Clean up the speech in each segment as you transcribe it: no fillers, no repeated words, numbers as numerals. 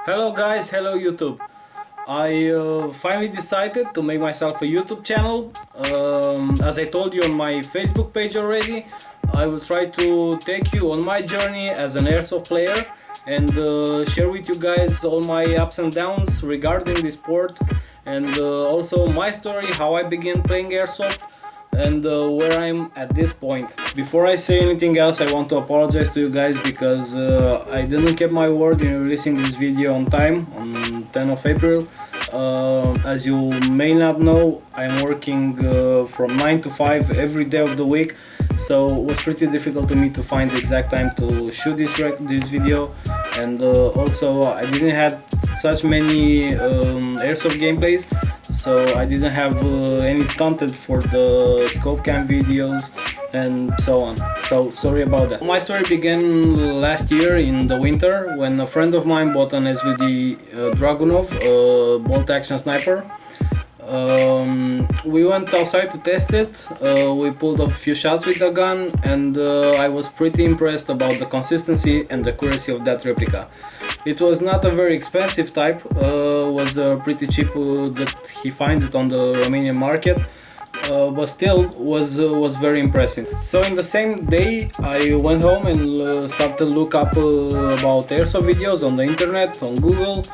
Hello guys, hello YouTube. I finally decided to make myself a YouTube channel. As I told you on my Facebook page already, I will try to take you on my journey as an airsoft player and share with you guys all my ups and downs regarding this sport, and also my story, how I began playing airsoft, and where I'm at this point. Before I say anything else, I want to apologize to you guys because I didn't keep my word in releasing this video on time, on 10th of April. As you may not know, I'm working from 9 to 5 every day of the week, so it was pretty difficult to me to find the exact time to shoot this video, and also I didn't have such many airsoft gameplays, so I didn't have any content for the scope cam videos and so on, so sorry about that. My story began last year in the winter when a friend of mine bought an SVD Dragunov bolt action sniper. We went outside to test it, we pulled a few shots with the gun, and I was pretty impressed about the consistency and accuracy of that replica. It was not a very expensive type, was pretty cheap that he found it on the Romanian market, but still was very impressive. So in the same day I went home and started to look up about airsoft videos on the internet, on Google.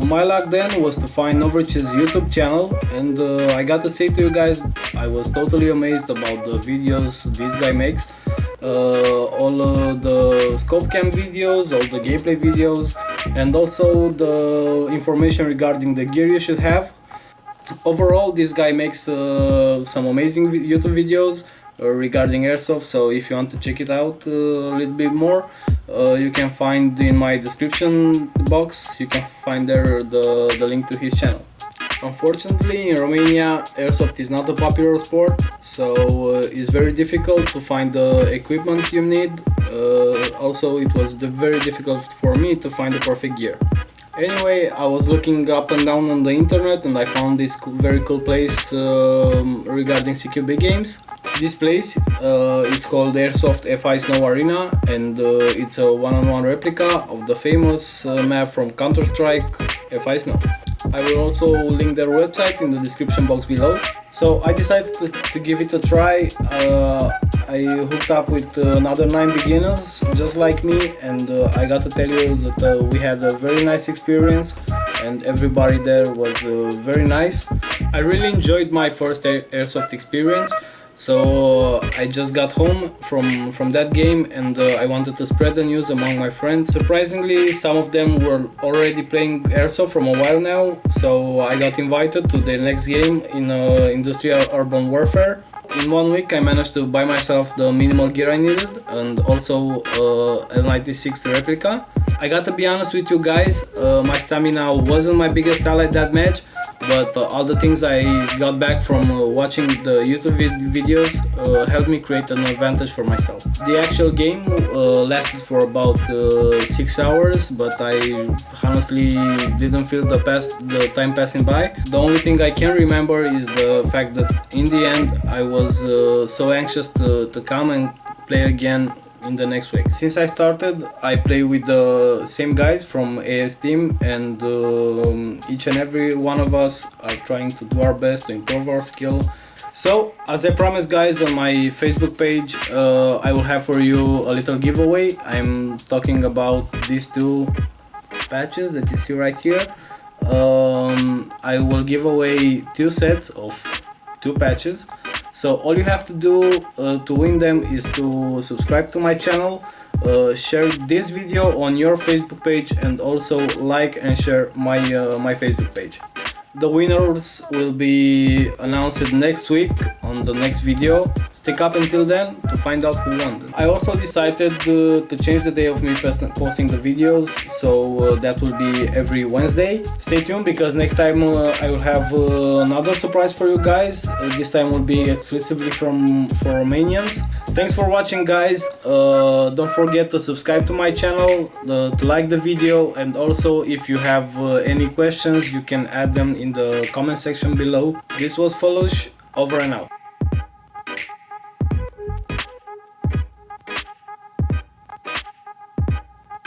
My luck then was to find Novrich's YouTube channel, and I got to say to you guys, I was totally amazed about the videos this guy makes. All the scope cam videos, all the gameplay videos, and also the information regarding the gear you should have. Overall, this guy makes some amazing YouTube videos regarding airsoft, so if you want to check it out a little bit more, you can find in my description box, you can find there the link to his channel. Unfortunately, in Romania, airsoft is not a popular sport, so it's very difficult to find the equipment you need. Also, it was very difficult for me to find the perfect gear. Anyway, I was looking up and down on the internet and I found this very cool place regarding CQB games. This place is called Airsoft FI Snow Arena, and it's a one-on-one replica of the famous map from Counter-Strike, FI Snow. I will also link their website in the description box below. So I decided to give it a try. I hooked up with another 9 beginners just like me, and I got to tell you that we had a very nice experience and everybody there was very nice. I really enjoyed my first airsoft experience. So I just got home from that game, and I wanted to spread the news among my friends. Surprisingly, some of them were already playing airsoft from a while now, so I got invited to the next game in Industrial Urban Warfare. In 1 week I managed to buy myself the minimal gear I needed and also L96 replica. I got to be honest with you guys, my stamina wasn't my biggest ally that match, but all the things I got back from watching the YouTube videos helped me create an advantage for myself. The actual game lasted for about 6 hours, but I honestly didn't feel the time passing by. The only thing I can remember is the fact that in the end I was so anxious to come and play again in the next week. Since I started, I play with the same guys from AS team, and each and every one of us are trying to do our best to improve our skill. So, as I promised guys on my Facebook page, I will have for you a little giveaway. I'm talking about these 2 patches that you see right here. I will give away 2 sets of 2 patches. So all you have to do to win them is to subscribe to my channel, share this video on your Facebook page, and also like and share my Facebook page. The winners will be announced next week on the next video. Stick up until then to find out who won them. I also decided to change the day of me posting the videos, so that will be every Wednesday. Stay tuned because next time I will have another surprise for you guys. This time will be exclusively for Romanians. Thanks for watching guys. Don't forget to subscribe to my channel, to like the video, and also if you have any questions you can add them in the comment section below. This was Falush, over and out.